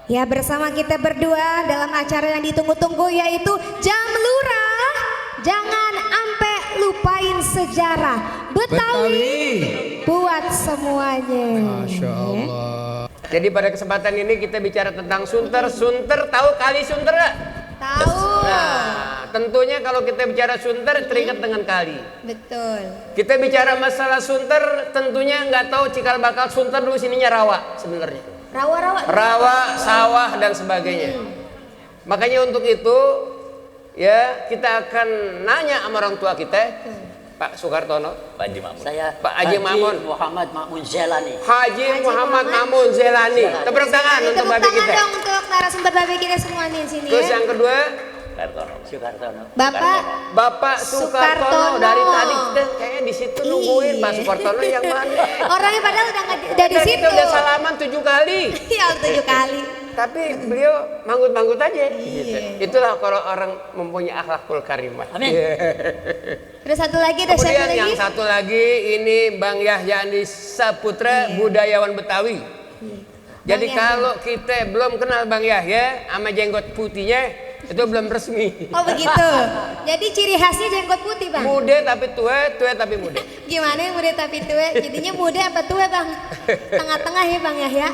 Ya, bersama kita berdua dalam acara yang ditunggu-tunggu yaitu Jam Lurah. Jangan ampe lupain sejarah Betawi buat semuanya. Masya Allah. Jadi pada kesempatan ini kita bicara tentang sunter. Sunter, tahu kali sunter nggak? Tahu. Nah, tentunya kalau kita bicara sunter teringat dengan kali. Betul. Kita bicara masalah sunter, tentunya nggak tahu cikal bakal sunter dulu sininya rawa sebenarnya. Rawa, sawah dan sebagainya. Makanya untuk itu ya kita akan nanya sama orang tua kita, Pak Sukartono, Pak Haji Mamun. Saya Pak Haji Mamun. Muhammad Makmun Zelani. Haji Muhammad Mamun Zelani. Tepuk tangan untuk babi kita. Dong untuk narasumber babi kita semua nih di sini. Terus Ya. yang kedua, Sukartono. Bapak Sukartono. Dari tadi kita kayaknya di situ nungguin Pak Sukartono yang mana? Orangnya padahal udah di situ. Kita udah salaman 7 kali. Ya, 7 kali. Tapi beliau manggut-manggut aja. Iya. Itulah kalau orang mempunyai akhlakul karimah. Amin. Terus satu lagi ada siapa Kemudian lagi? yang satu lagi ini Bang Yahya Andi Saputra, budayawan Betawi. Jadi Bang kalau kita belum kenal Bang Yahya sama jenggot putihnya itu belum resmi. Oh begitu. Jadi ciri khasnya jenggot putih, Bang. Muda tapi tua, tua tapi muda. Gimana yang muda tapi tua? Jadinya muda apa tua, Bang? Tengah-tengah ya, Bang Yahya.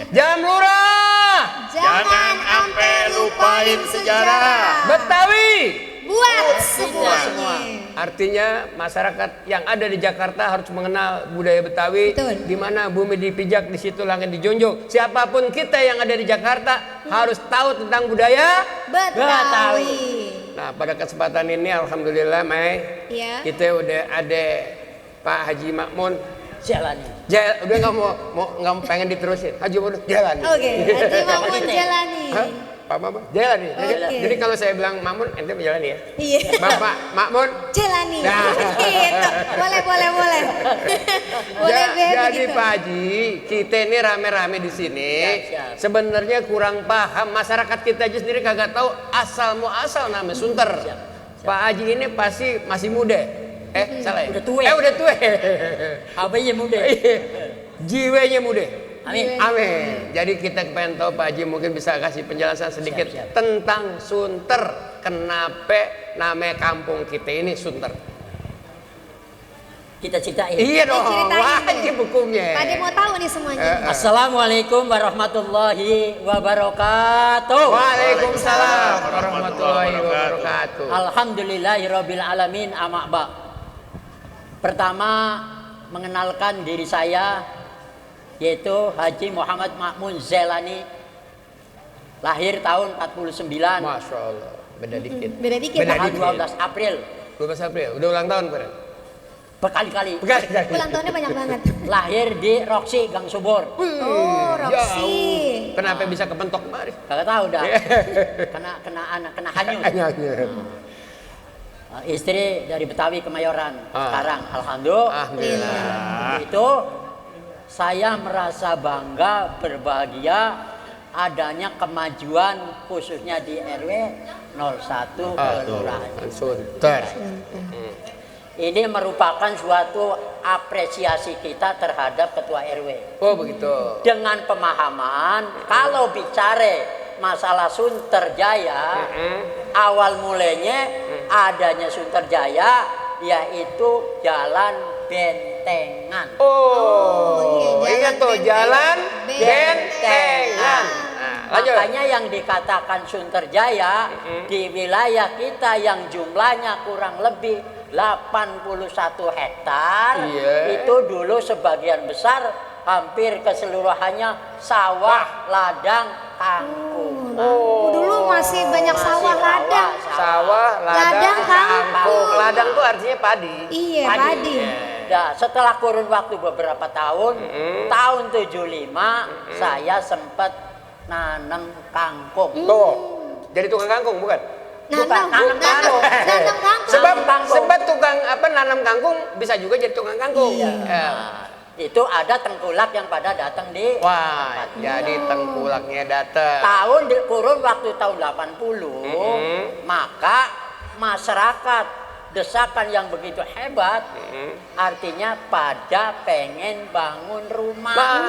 Jam Lurah Jangan ampe lupain sejarah Betawi buat semuanya. artinya masyarakat yang ada di Jakarta harus mengenal budaya Betawi. Betul. Di mana bumi dipijak, di situ langit dijunjung. Siapapun kita yang ada di Jakarta harus tahu tentang budaya Betawi. Nah, pada kesempatan ini alhamdulillah Mai, Ya. kita udah ada Pak Haji Makmun Zelani. udah nggak mau pengen diterusin. Haji Makmun jalan. Oke, Haji Mamun jalani. Hah? Pak Mamun jalan nih. Oke. Jadi kalau saya bilang Mamun, ente menjalani ya. Iya. Bapak Makmun. Jalani. Nah. Gitu. Boleh. Boleh Jadi begitu. Pak Haji, kita ini rame-rame di sini. Siap. Sebenarnya kurang paham, masyarakat kita aja sendiri kagak tahu asal muasal nama sunter. Pak Haji ini pasti masih muda. Salah ya? Udah tua. Udah tua. HP-nya muda. Jiwanya muda. Amin. Amin. Jadi kita pengen tahu Pak Haji mungkin bisa kasih penjelasan sedikit Siap. tentang sunter. Kenapa nama kampung kita ini sunter? Kita ceritain. Iya dong, Ceritain wajib deh. hukumnya. Pak Ade mau tahu nih semuanya. Assalamualaikum warahmatullahi wabarakatuh. Waalaikumsalam warahmatullahi wabarakatuh. Alhamdulillahirabbil alamin amma ba. Pertama mengenalkan diri saya yaitu Haji Muhammad Makmun Zelani, lahir tahun 49. Masya Allah, beda dikit. Beda dikit. Beda Tanggal dikit. 12 April 12 April, udah ulang tahun kemarin. berkali-kali. Ulang tahunnya banyak banget. Lahir di Roksi Gang Subur. Oh, Roxy. Jauh. Kenapa bisa kepentok kemarin? Kagak tahu dah. kena hanyut. Istri dari Betawi Kemayoran. Sekarang alhamdulillah. Itu saya merasa bangga, berbahagia adanya kemajuan khususnya di RW 01 Kelurahan. Sunter. Ini merupakan suatu apresiasi kita terhadap ketua RW. Oh begitu. Dengan pemahaman kalau bicara masalah Sunterjaya, awal mulanya adanya Sunterjaya yaitu Jalan Bentengan. Oh, iya, ingat tuh jalan Bentengan. Lanjut. Makanya yang dikatakan Sunterjaya di wilayah kita yang jumlahnya kurang lebih 81 hektar, itu dulu sebagian besar hampir keseluruhannya sawah, ladang, kangkung. Dulu masih banyak sawah ladang. Sawah, ladang, kangkung. Ladang tuh artinya padi. Iya, padi. Nah, setelah kurun waktu beberapa tahun, tahun 75 saya sempat nanam kangkung. Tuh, jadi tukang kangkung bukan? Nanam kangkung. Sebab tukang nanam kangkung bisa juga jadi tukang kangkung. Nah, itu ada tengkulak yang pada datang di Wah, jadi tengkulaknya datang. kurun waktu tahun 80, maka masyarakat desakan yang begitu hebat, artinya pada pengen bangun rumah.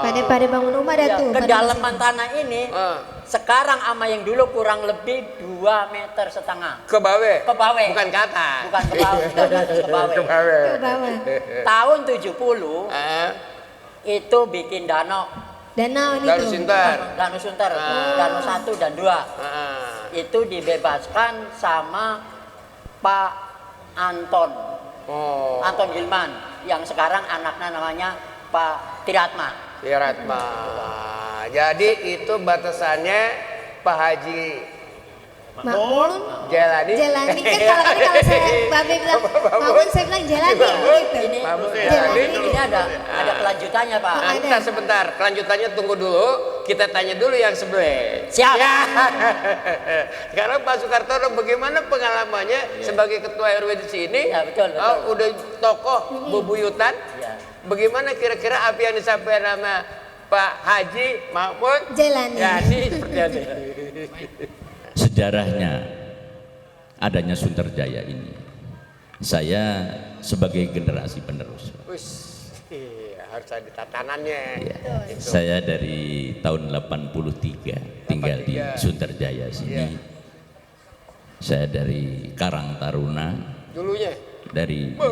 Pada bangun rumah dah tuh. Kedalaman tanah ini sekarang sama yang dulu kurang lebih 2,5 meter. Ke bawah. Ke bawah. Bukan ke atas. Bukan ke bawah, ke bawah. Ke bawah. Ke bawah. Tahun 70 itu bikin danau. Danau ini Danau tuh. Sunter. Danau Sunter, Danau 1 dan 2. Itu dibebaskan sama Pak Anton. Anton Gilman yang sekarang anaknya namanya Pak Tiratma. Tiratma. Jadi itu batasannya Pak Haji Makmun. Jalani. Jalani kan kalau saya Babe bilang Makmun, saya bilang Jalani gitu. Ini Jalani. ini ada kelanjutannya, Pak. Sebentar, sebentar. Kelanjutannya tunggu dulu. Kita tanya dulu yang sebelah. Siap. Ya. Sekarang Pak Sukartono bagaimana pengalamannya sebagai ketua RW di sini? Ya, betul. Udah tokoh bebuyutan. Ya. Bagaimana kira-kira apa yang disampaikan nama Pak Haji Mahmud Jalani. Yani seperti apa? Sejarahnya adanya Sunterjaya ini, saya sebagai generasi penerus. Harus ada tatanannya. Ya, saya dari tahun 83 tinggal di Sunterjaya sini. Ya. Saya dari Karang Taruna. Dulunya.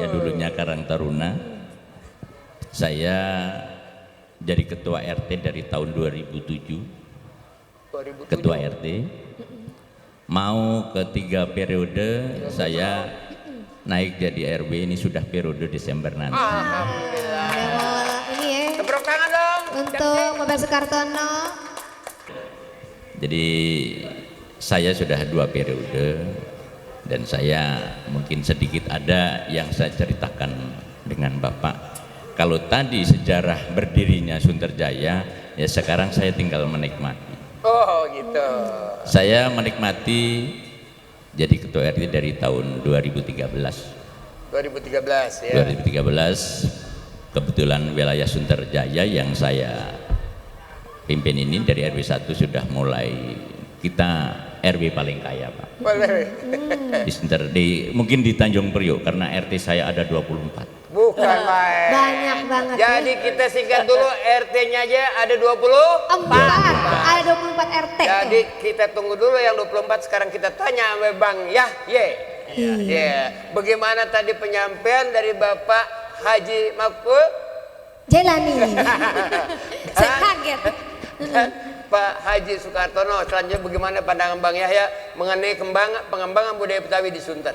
Dulunya Karang Taruna. Saya jadi ketua RT dari tahun 2007. Ketua RT. Mau ketiga periode saya naik jadi RW, ini sudah periode Desember nanti. Alhamdulillah. Ini ya. Tepuk tangan dong. Untuk Bapak Sukartono. Jadi saya sudah 2 periode dan saya mungkin sedikit ada yang saya ceritakan dengan Bapak. Kalau tadi sejarah berdirinya Sunterjaya, ya sekarang saya tinggal menikmati. Oh gitu. Saya menikmati jadi ketua RT dari tahun 2013. 2013 ya. 2013 kebetulan wilayah Sunterjaya yang saya pimpin ini dari RW 1 sudah mulai kita RW paling kaya, Pak. Boleh. Mungkin di Tanjung Priok karena RT saya ada 24. Bukan main. Banyak banget. Jadi kita singkat dulu RT-nya aja ada 24. Ada 24 RT. Jadi kita tunggu dulu yang 24, sekarang kita tanya sama Bang Yahye. Ya. Bagaimana tadi penyampaian dari Bapak Haji Mahfud Jalani. Saya kaget. dan Pak Haji Sukartono. Selanjutnya bagaimana pandangan Bang Yahya mengenai pengembangan budaya Betawi di Sunter?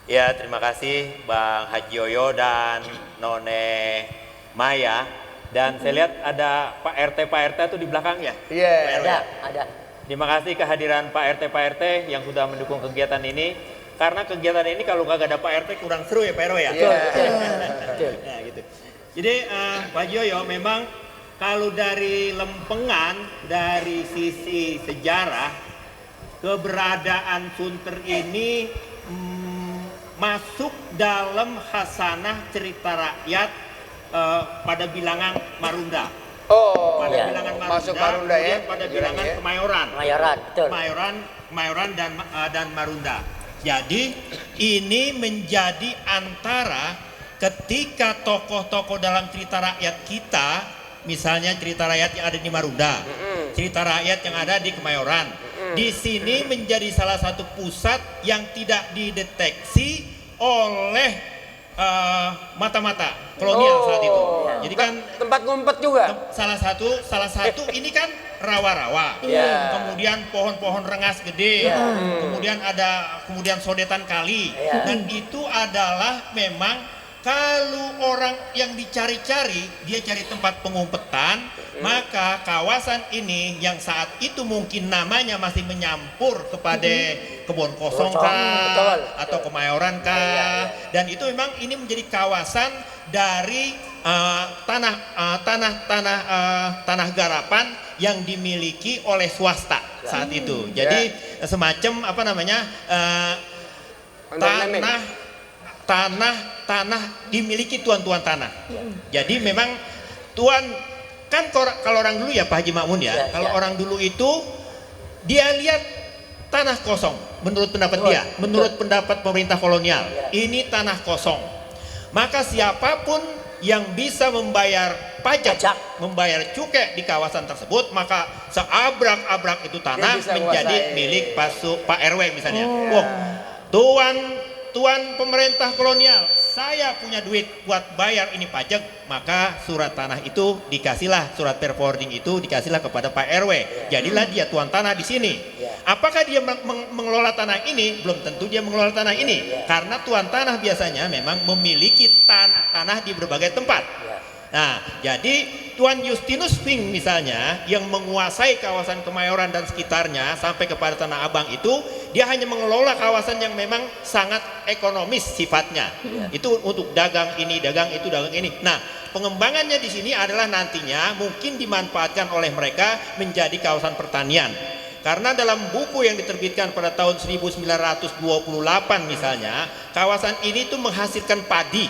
Ya, terima kasih Bang Haji Yoyo dan None Maya. Dan saya lihat ada Pak RT itu di belakangnya. Iya. Ada. Terima kasih kehadiran Pak RT yang sudah mendukung kegiatan ini. Karena kegiatan ini kalau nggak ada Pak RT kurang seru ya Pak RW ya. Betul. Nah, gitu. Jadi Pak Haji Yoyo memang kalau dari lempengan dari sisi sejarah keberadaan Sunter ini masuk dalam hasanah cerita rakyat pada bilangan Marunda. Oh, Pada bilangan Marunda, masuk Marunda ya. kemudian pada bilangan Ya. Kemayoran. Betul. Kemayoran dan Marunda. Jadi ini menjadi antara ketika tokoh-tokoh dalam cerita rakyat kita, misalnya cerita rakyat yang ada di Marunda, cerita rakyat yang ada di Kemayoran. Di sini menjadi salah satu pusat yang tidak dideteksi oleh mata-mata kolonial saat itu. Jadi kan tempat ngumpet juga. salah satu ini kan rawa-rawa. Kemudian pohon-pohon rengas gede. Kemudian sodetan kali. Dan itu adalah memang kalau orang yang dicari-cari, dia cari tempat pengumpetan, maka kawasan ini yang saat itu mungkin namanya masih menyampur kepada Kebon Kosong kah, atau Kemayoran kah, dan itu memang ini menjadi kawasan dari tanah garapan yang dimiliki oleh swasta saat itu. Jadi semacam apa namanya tanah dimiliki tuan-tuan tanah. Jadi memang tuan kan kalau orang dulu ya Pak Haji Makmun ya, kalau orang dulu itu dia lihat tanah kosong menurut pendapat dia, menurut pendapat pemerintah kolonial. Ini tanah kosong. Maka siapapun yang bisa membayar pajak, membayar cukai di kawasan tersebut, maka seabrak-abrak itu tanah menjadi milik Pak RW misalnya. Wah, tuan pemerintah kolonial, saya punya duit buat bayar ini pajak, maka surat tanah itu dikasihlah, surat performing itu dikasihlah kepada Pak RW. Jadilah dia tuan tanah di sini. Apakah dia mengelola tanah ini? Belum tentu dia mengelola tanah ini, karena tuan tanah biasanya memang memiliki tanah di berbagai tempat. Nah, jadi Tuan Justinus Fink misalnya yang menguasai kawasan Kemayoran dan sekitarnya sampai kepada Tanah Abang itu, dia hanya mengelola kawasan yang memang sangat ekonomis sifatnya. Itu untuk dagang ini, dagang itu, dagang ini. Nah, pengembangannya di sini adalah nantinya mungkin dimanfaatkan oleh mereka menjadi kawasan pertanian. Karena dalam buku yang diterbitkan pada tahun 1928 misalnya, kawasan ini tuh menghasilkan padi.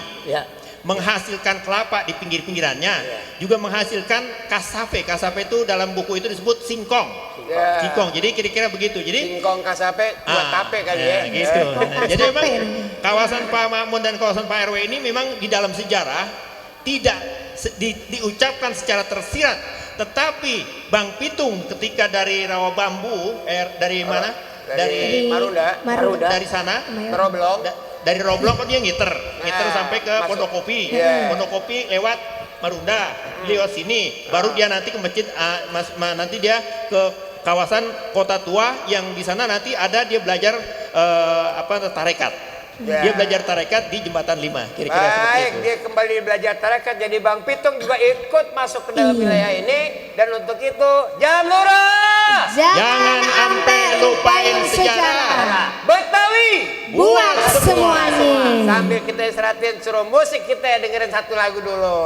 Menghasilkan kelapa di pinggir-pinggirannya, juga menghasilkan kasape. Kasape itu dalam buku itu disebut singkong. Singkong. Jadi kira-kira begitu. Jadi singkong kasape buat tape kali ya. Gitu. Nah, jadi memang kawasan Pak Makmun dan kawasan Pak RW ini memang di dalam sejarah tidak diucapkan secara tersirat, tetapi Bang Pitung ketika dari Rawabambu dari mana? Dari Marunda. Dari sana. Dari Roblong kan dia ngiter sampai ke Pondok Kopi. Pondok Kopi lewat Marunda, lewat sini, baru dia nanti ke masjid, nanti dia ke kawasan Kota Tua yang di sana nanti ada dia belajar tarekat. Dia belajar tarekat di Jembatan 5, kira-kira seperti itu. Dia kembali belajar tarekat, jadi Bang Pitung juga ikut masuk ke dalam wilayah ini, dan untuk itu Jam Lurah, jangan sampai lupain sejarah. Betawi buat semuanya. Sambil kita istirahatin, suruh musik kita dengerin satu lagu dulu.